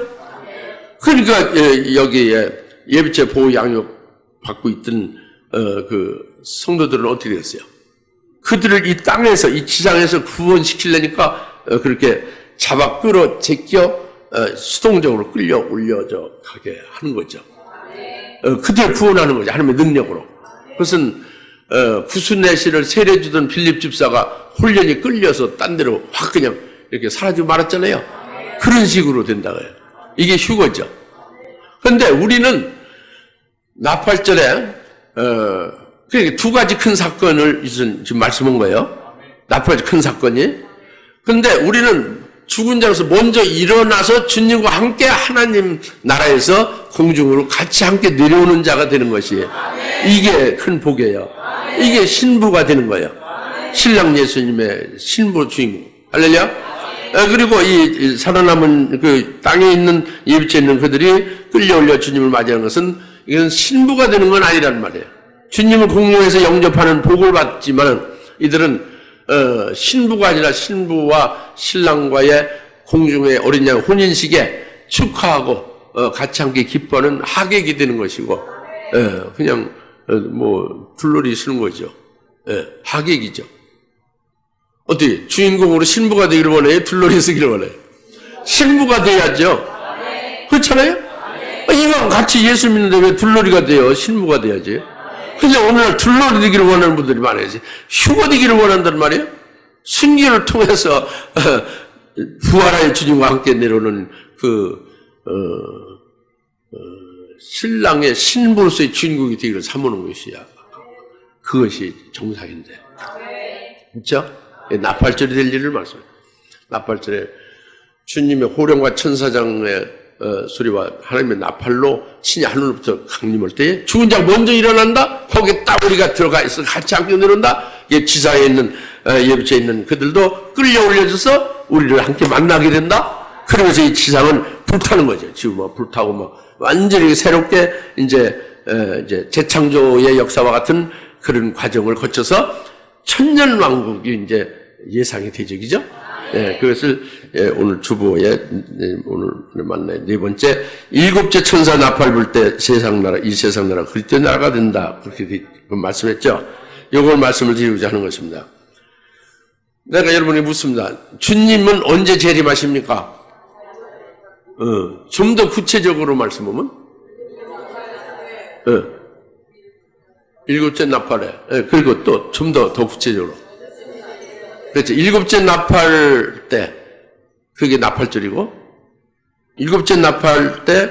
그러니까 여기에 예비체 보호 양육 받고 있던 그 성도들은 어떻게 됐어요? 그들을 이 땅에서, 이 지상에서 구원시키려니까 그렇게 잡아 끌어 제껴 수동적으로 끌려 올려져 가게 하는 거죠. 그들을 구원하는 거죠. 하나님의 능력으로. 그것은 구순내시를 세례주던 빌립 집사가 홀연히 끌려서 딴 데로 확 그냥 이렇게 사라지고 말았잖아요. 그런 식으로 된다고요. 이게 휴거죠. 그런데 우리는 나팔절에 그러니까 두 가지 큰 사건을 지금 말씀한 거예요. 나팔절 큰 사건이. 그런데 우리는 죽은 자로서 먼저 일어나서 주님과 함께 하나님 나라에서 공중으로 같이 함께 내려오는 자가 되는 것이 이게 큰 복이에요. 이게 신부가 되는 거예요. 신랑 예수님의 신부 주인공. 할렐루야. 그리고 이 살아남은 그 땅에 있는 예비체 있는 그들이 끌려올려 주님을 맞이하는 것은 이건 신부가 되는 건 아니란 말이에요. 주님을 공중에서 영접하는 복을 받지만 이들은 신부가 아니라 신부와 신랑과의 공중의 어린 양 혼인식에 축하하고 같이 함께 기뻐하는 하객이 되는 것이고 그냥 뭐 둘러리 쓰는 거죠. 하객이죠. 어떻게 주인공으로 신부가 되기를 원해요? 둘러리 쓰기를 원해요? 신부가 돼야죠. 그렇잖아요? 이왕 같이 예수 믿는데 왜 둘러리가 돼요? 신부가 돼야지. 근데 오늘날 둘러리 되기를 원하는 분들이 많아야지. 휴거 되기를 원한단 말이에요? 순교를 통해서 부활하여 주님과 함께 내려오는 신랑의 신부로서의 주인공이 되기를 삼으는 것이야. 그것이 정상인데. 그렇죠? 나팔절이 될 일을 말씀해요. 나팔절에 주님의 호령과 천사장의 소리와 하나님의 나팔로 신이 하늘로부터 강림할 때에 죽은 자 먼저 일어난다? 거기에 딱 우리가 들어가 있어 같이 함께 내려온다? 지사에 있는 예비체에 있는 그들도 끌려 올려져서 우리를 함께 만나게 된다? 그러면서 이 지상은 불타는 거죠. 지금 뭐 불타고 뭐 완전히 새롭게 이제 재창조의 역사와 같은 그런 과정을 거쳐서 천년 왕국이 이제 예상이 되죠, 그죠? 그것을 오늘 주보에 오늘 만나요. 네 번째, 일곱째 천사 나팔 불 때 세상 나라, 이 세상 나라 그리스도의 나라가 된다. 그렇게 말씀했죠. 이걸 말씀을 드리고자 하는 것입니다. 내가 여러분이 묻습니다. 주님은 언제 재림하십니까? 좀 더 구체적으로 말씀하면? 일곱째 나팔에. 그리고 또 좀 더 구체적으로. 그렇죠. 일곱째 나팔 때, 그게 나팔절이고, 일곱째 나팔 때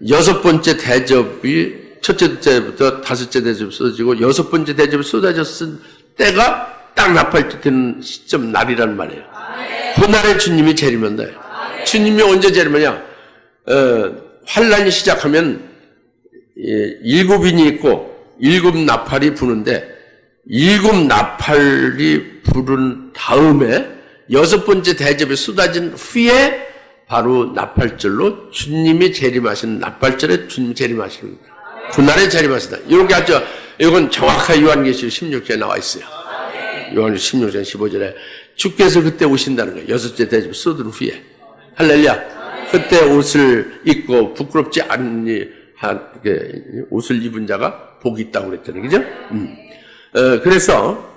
여섯 번째 대접이 첫째 때부터 다섯째 대접이 쏟아지고 여섯 번째 대접이 쏟아졌을 때가 딱 나팔절 되는 시점 날이란 말이에요. 그날에 주님이 재림한다. 주님이 언제 재림하냐? 환란이 시작하면 일곱인이 있고 일곱 나팔이 부는데 일곱 나팔이 부른 다음에 여섯 번째 대접이 쏟아진 후에 바로 나팔절로 주님이 재림하시는 나팔절에 주님이 재림하시는 그날에 재림하시다. 이렇게 하죠. 이건 정확하게 요한계시록 16장에 나와 있어요. 요한계시록 16장 15절에 주께서 그때 오신다는 거예요. 여섯째 대접이 쏟은 후에. 할렐루야. 그때 옷을 입고 부끄럽지 않니 옷을 입은 자가 복이 있다고 그랬잖아요. 그죠? 그래서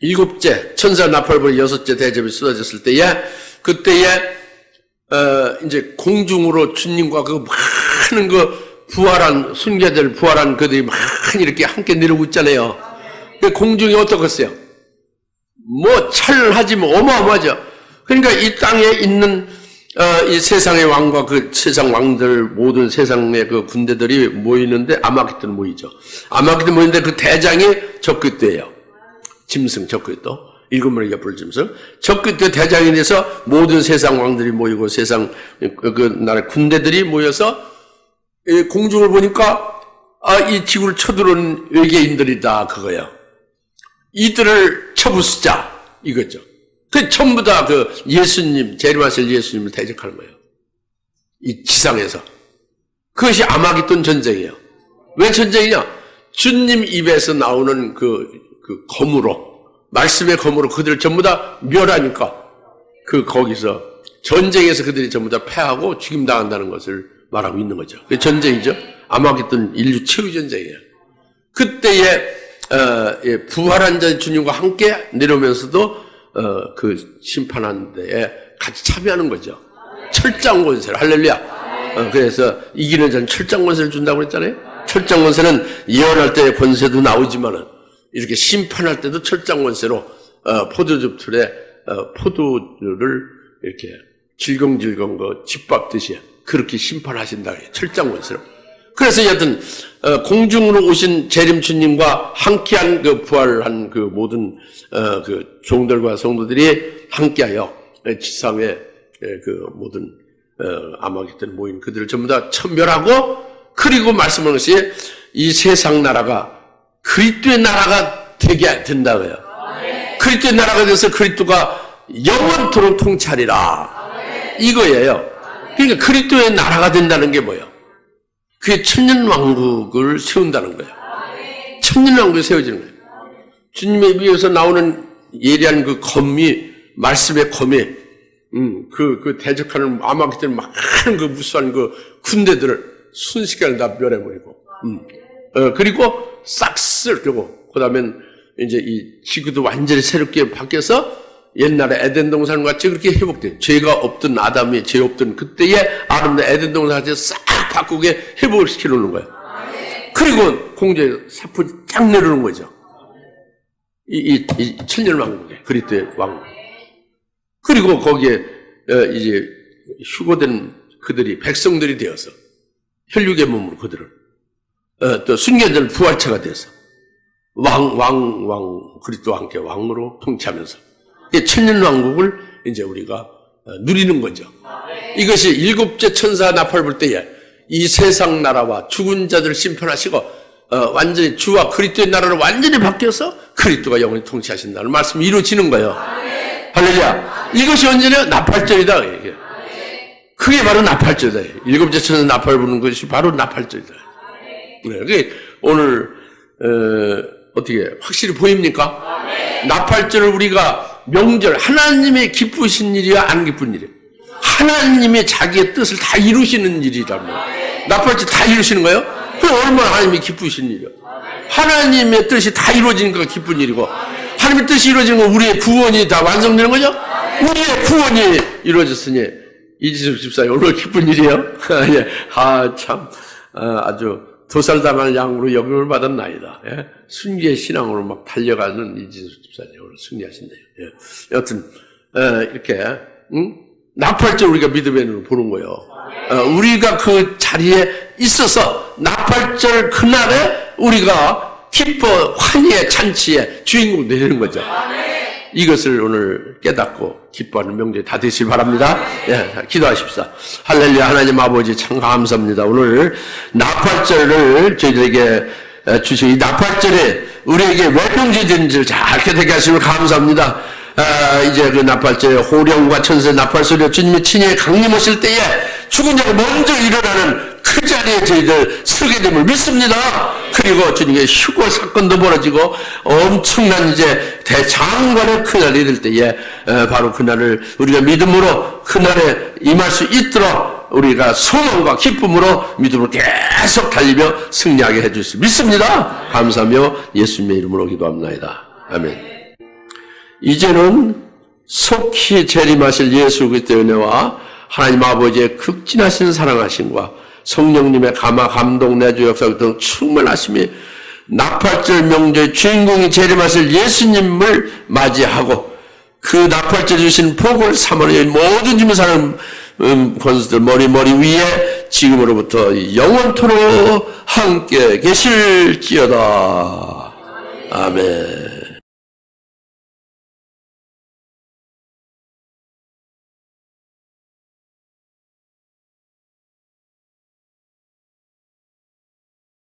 일곱째 천사 나팔불 여섯째 대접이 쏟아졌을 때에 그때에 이제 공중으로 주님과 그 많은 그 부활한 순교자들 부활한 그들이 많이 이렇게 함께 내려오고 있잖아요. 그 공중이 어떻겠어요? 뭐 찬란하지 뭐 어마어마하죠. 그러니까 이 땅에 있는 이 세상의 왕과 그 세상 왕들 모든 세상의 그 군대들이 모이는데 아마겟돈 모이죠. 아마겟돈 모이는데 그 대장이 적그리스도예요. 짐승 적그리스도. 일곱 마리 옆을 짐승. 적그리스도 대장이 돼서 모든 세상 왕들이 모이고 세상 그 나라 군대들이 모여서 이 공중을 보니까 이 지구를 쳐들어온 외계인들이다 그거예요. 이들을 쳐부수자 이거죠. 그 전부 다 그 예수님 재림하실 예수님을 대적하는 거예요. 이 지상에서. 그것이 아마겟돈 전쟁이에요. 왜 전쟁이냐? 주님 입에서 나오는 그 검으로 말씀의 검으로 그들을 전부 다 멸하니까 거기서 전쟁에서 그들이 전부 다 패하고 죽임당한다는 것을 말하고 있는 거죠. 그게 전쟁이죠. 아마겟돈 인류 최후 전쟁이에요. 그때에 부활한 자 주님과 함께 내려오면서도 그 심판하는 데에 같이 참여하는 거죠. 철장 권세를. 할렐루야. 그래서 이기는 자는 철장 권세를 준다고 그랬잖아요. 철장 권세는 예언할 때의 권세도 나오지만은 이렇게 심판할 때도 철장 권세로 포도즙 틀에 포도를 이렇게 질겅질겅 짓밟듯이 그렇게 심판하신다. 철장 권세로. 그래서 여하튼 공중으로 오신 재림 주님과 함께한 그 부활한 그 모든 그 종들과 성도들이 함께하여 지상에 그 모든 아마겟돈 모인 그들을 전부 다 천멸하고, 그리고 말씀하는 것이 이 세상 나라가 그리스도의 나라가 되게 된다고요. 그리스도의 나라가 돼서 그리스도가 영원토록 통치하리라 이거예요. 그러니까 그리스도의 나라가 된다는 게 뭐예요? 그게 천년왕국을 세운다는 거예요. 천년왕국이 세워지는 거예요. 주님의 위에서 나오는 예리한 그 검이, 말씀의 검이, 그 대적하는 아마겟돈 많은 그 무수한 그 군대들을 순식간에 다 멸해버리고, 그리고 싹 쓸고, 그 다음엔 이제 이 지구도 완전히 새롭게 바뀌어서 옛날에 에덴 동산 같이 그렇게 회복돼요. 죄가 없던 아담이 죄 없던 그때의 아름다운 에덴 동산 같이 싹 바꾸게 회복을 시켜놓는 거예요. 그리고 공중에 사포 쫙 내려오는 거죠. 이 천년왕국에, 그리스도의 왕국. 그리고 거기에 이제 휴거된 그들이 백성들이 되어서 혈육의 몸으로 그들을 또 순교자들 부활체가 돼서 그리스도와 함께 왕으로 통치하면서 천년왕국을 이제 우리가 누리는 거죠. 이것이 일곱째 천사 나팔 불 때에 이 세상 나라와 죽은 자들을 심판하시고 완전히 주와 그리스도의 나라로 완전히 바뀌어서 그리스도가 영원히 통치하신다는 말씀이 이루어지는 거예요. 할렐루야. 이것이 언제냐? 나팔절이다. 그게 바로 나팔절이다. 일곱째 천사 나팔 부는 것이 바로 나팔절이다. 그게 오늘 어떻게 확실히 보입니까? 나팔절을 우리가 명절, 하나님의 기쁘신 일이야, 안 기쁜 일이야? 하나님의 자기의 뜻을 다 이루시는 일이란 말이에요. 나팔절 다 이루시는 거예요? 그럼 얼마나 하나님이 기쁘신 일이야? 하나님의 뜻이 다 이루어지니까 기쁜 일이고, 하나님의 뜻이 이루어지는 건 우리의 구원이 다 완성되는 거죠? 우리의 구원이 이루어졌으니 이지숙 집사님 오늘 기쁜 일이에요? 참 아주 도살당할 양으로 역임을 받았나이다. 예? 순기의 신앙으로 막 달려가는 이지숙 집사님 오늘 승리하신대요. 예. 여튼 이렇게 나팔절 우리가 믿음의 눈으로 보는 거예요. 우리가 그 자리에 있어서 나팔절 그날에 우리가 기뻐 환희의 잔치의 주인공 되는 거죠. 이것을 오늘 깨닫고 기뻐하는 명절이 다 되시길 바랍니다. 예, 기도하십시다. 할렐루야. 하나님 아버지 참 감사합니다. 오늘 나팔절을 저희들에게 주시고 이 나팔절에 우리에게 왜 명절이 되는지를 잘 깨닫게 하시면 감사합니다. 이제 그 나팔절에 호령과 천사의 나팔소리가 주님이 친히 강림하실 때에 죽은 자가 먼저 일어나는 그 자리에 저희들 서게 됨을 믿습니다. 그리고 주님의 휴거 사건도 벌어지고 엄청난 이제 대장관의 그날이 이를 때에 바로 그날을 우리가 믿음으로 그날에 임할 수 있도록 우리가 소망과 기쁨으로 믿음으로 계속 달리며 승리하게 해주시기 믿습니다. 감사하며 예수님의 이름으로 기도합니다. 아멘. 이제는 속히 재림하실 예수 그리스도의 은혜와 하나님 아버지의 극진하신 사랑하심과 성령님의 감화, 감동, 내주 역사 등 충만하심이 나팔절 명절 주인공이 재림하실 예수님을 맞이하고 그 나팔절 주신 복을 삼으려 모든 주민 사는 권수들 머리 위에 지금으로부터 영원토록 함께 계실지어다. 아멘.